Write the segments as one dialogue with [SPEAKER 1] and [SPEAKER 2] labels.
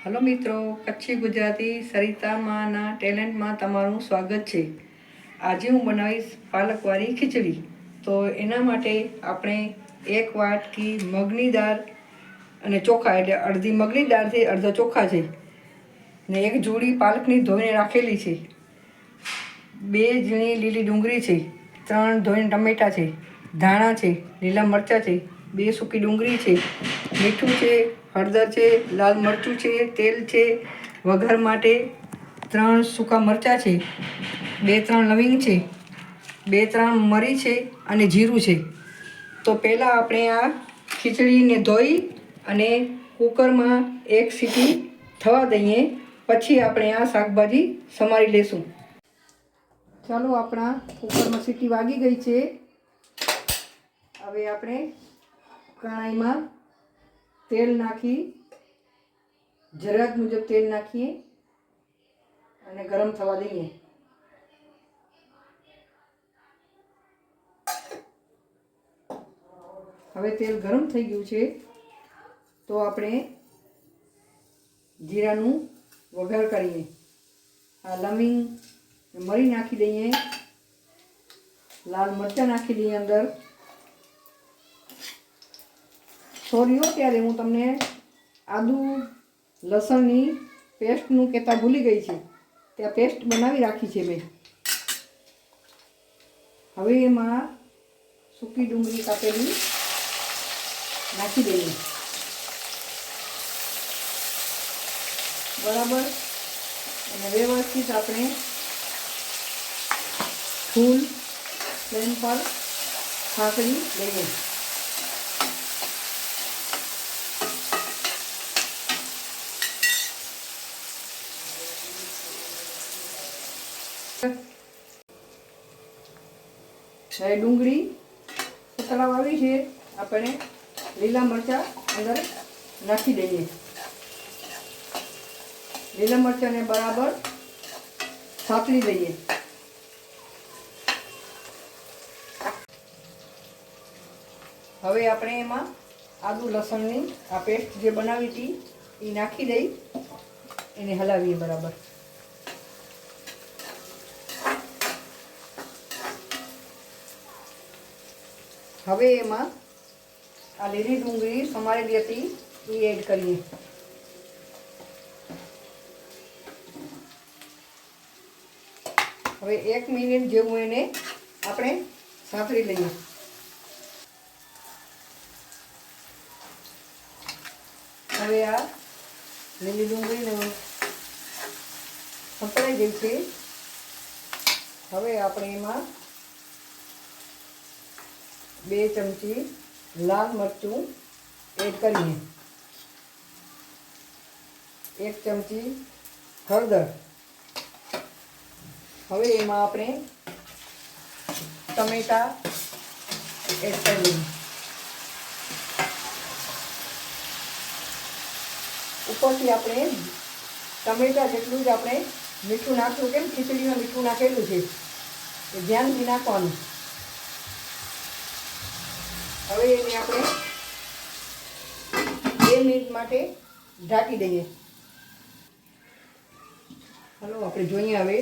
[SPEAKER 1] Hello મિત્રો, કચ્છી ગુજરાતી સરિતામાંના ટેલેન્ટમાં તમારું સ્વાગત છે. આજે હું બનાવીશ પાલકવાળી ખીચડી. તો એના માટે આપણે એક વાટકી મગની દાળ અને ચોખા, એટલે અડધી મગની દાળથી અડધા ચોખા છે, ને એક જોડી પાલકની ધોઈને રાખેલી છે, 2 ઝીણી લીલી ડુંગળી છે, 3 ધોઈને ટમેટાં છે, ધાણા છે, લીલા મરચાં છે, 2 સૂકી ડુંગળી છે, મીઠું છે, હળદર છે, લાલ મરચું છે, તેલ છે, વઘાર માટે 3 સૂકા મરચાં છે, 2-3 લવિંગ છે, 2-3 મરી છે અને જીરું છે. તો પહેલાં આપણે આ ખીચડીને ધોઈ અને કુકરમાં 1 સીટી થવા દઈએ, પછી આપણે આ શાકભાજી સમારી લેશું. ચાલો, આપણા કુકરમાં સીટી વાગી ગઈ છે. હવે આપણે કઢાઈમાં તેલ નાખી, જરૂરિયાત મુજબ તેલ નાખીએ અને ગરમ થવા દઈએ. હવે તેલ ગરમ થઈ ગયું છે, તો આપણે જીરાનું વઘાર કરીએ. આ લવિંગ મરી નાખી દઈએ, લાલ મરચાં નાખી દઈએ અંદર. સોરી ત્યારે હું તમને આદુ લસણની પેસ્ટનું કહેતા ભૂલી ગઈ છે. ત્યાં પેસ્ટ બનાવી રાખી છે મેં. હવે એમાં સૂકી ડુંગળી કાપેલી નાખી દઈએ બરાબર, અને વ્યવસ્થિત આપણે ફૂલ ફ્લેમ પર સાંકળી લઈએ. હવે ડુંગળી સતળાવ આવી છે, આપણે લીલા મરચાં અંદર નાખી દઈએ. લીલા મરચાંને બરાબર સાંતળી દઈએ. હવે આપણે એમાં આદુ લસણની આ પેસ્ટ જે બનાવી હતી એ નાખી દઈ, એને હલાવીએ બરાબર. હવે એમાં આ લીલી ડુંગળી સમારેલી હતી એ એડ કરીએ. હવે 1 મિનિટ જેવું એને આપણે સાંતળી લઈએ. હવે આ લીલી ડુંગળીને સંતળાઈ ગઈ છે. હવે આપણે એમાં 2 ચમચી લાલ મરચું એડ કરીએ, 1 ચમચી હળદર. હવે એમાં આપણે ટમેટાં એડ કરીએ. ઉપરથી આપણે ટમેટાં જેટલું જ આપણે મીઠું નાખ્યું, કેમ ખીચડીમાં મીઠું નાખેલું છે, એ ધ્યાનથી નાખવાનું. હવે એને આપણે 2 મિનિટ માટે ઢાંકી દઈએ. હલો, આપણે જોઈએ હવે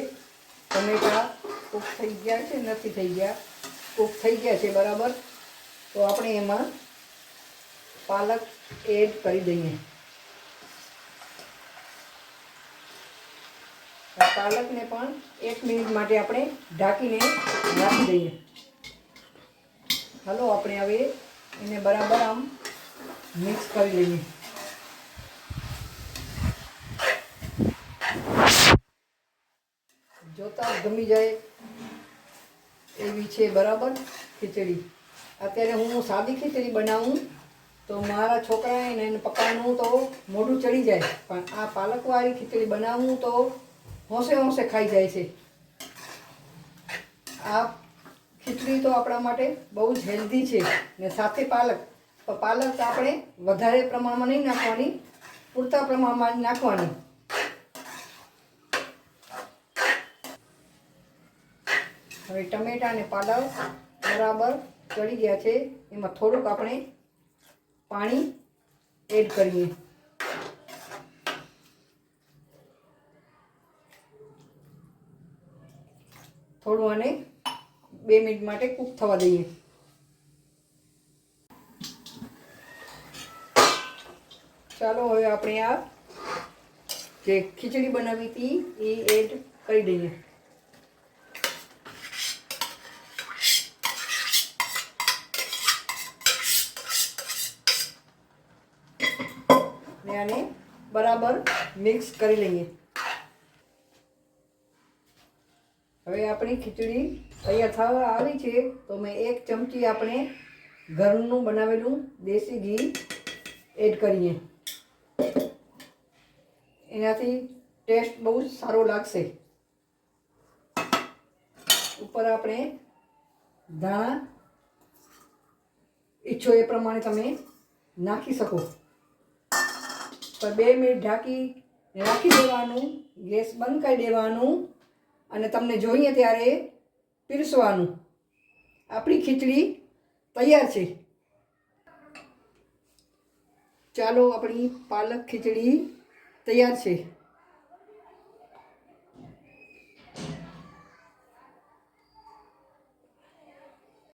[SPEAKER 1] ટમેટાં કૂક થઈ ગયા છે, નથી થઈ ગયા, કૂક થઈ ગયા છે બરાબર. તો આપણે એમાં પાલક એડ કરી દઈએ. પાલકને પણ 1 મિનિટ માટે આપણે ઢાંકીને રાખી દઈએ. હાલો, આપણે હવે એને બરાબર આમ મિક્સ કરી લઈએ. જોતા ગમી જાય એવી છે બરાબર ખીચડી. અત્યારે હું સાદી ખીચડી બનાવું તો મારા છોકરાને એને પપ્પાનું તો મોઢું ચડી જાય, પણ આ પાલકવાળી ખીચડી બનાવું તો હોંશે હોંશે ખાઈ જાય છે. આ ખીચડી તો આપણા માટે બહુ જ હેલ્ધી છે, ને સાથે પાલક. તો પાલક આપણે વધારે પ્રમાણમાં નહીં નાખવાની, પૂરતા પ્રમાણમાં નાખવાની. હવે ટમેટાં અને પાલક બરાબર ચડી ગયા છે. એમાં થોડુંક આપણે પાણી એડ કરીએ. થોડું આને 2 મિનિટ માટે કૂક થવા દઈએ. ચાલો હવે આપણે આ જે ખીચડી બનાવી હતી એ એડ કરી દઈએ. ને આને બરાબર મિક્સ કરી લઈએ. હવે આપણી ખીચડી તૈયાર થવા આવી છે તો મેં 1 ચમચી આપણે ઘરનું બનાવેલું દેશી ઘી એડ કરીએ. એનાથી ટેસ્ટ બહુ સારો લાગશે. ઉપર આપણે ધાણા ઈચ્છો એ પ્રમાણે તમે નાખી શકો. પર 2 મિનિટ ઢાંકી રાખી દેવાનું, ગેસ બંધ કરી દેવાનું અને તમને જોઈએ ત્યારે પીરસવાનું. આપણી ખીચડી તૈયાર છે. ચાલો, આપણી પાલક ખીચડી તૈયાર છે.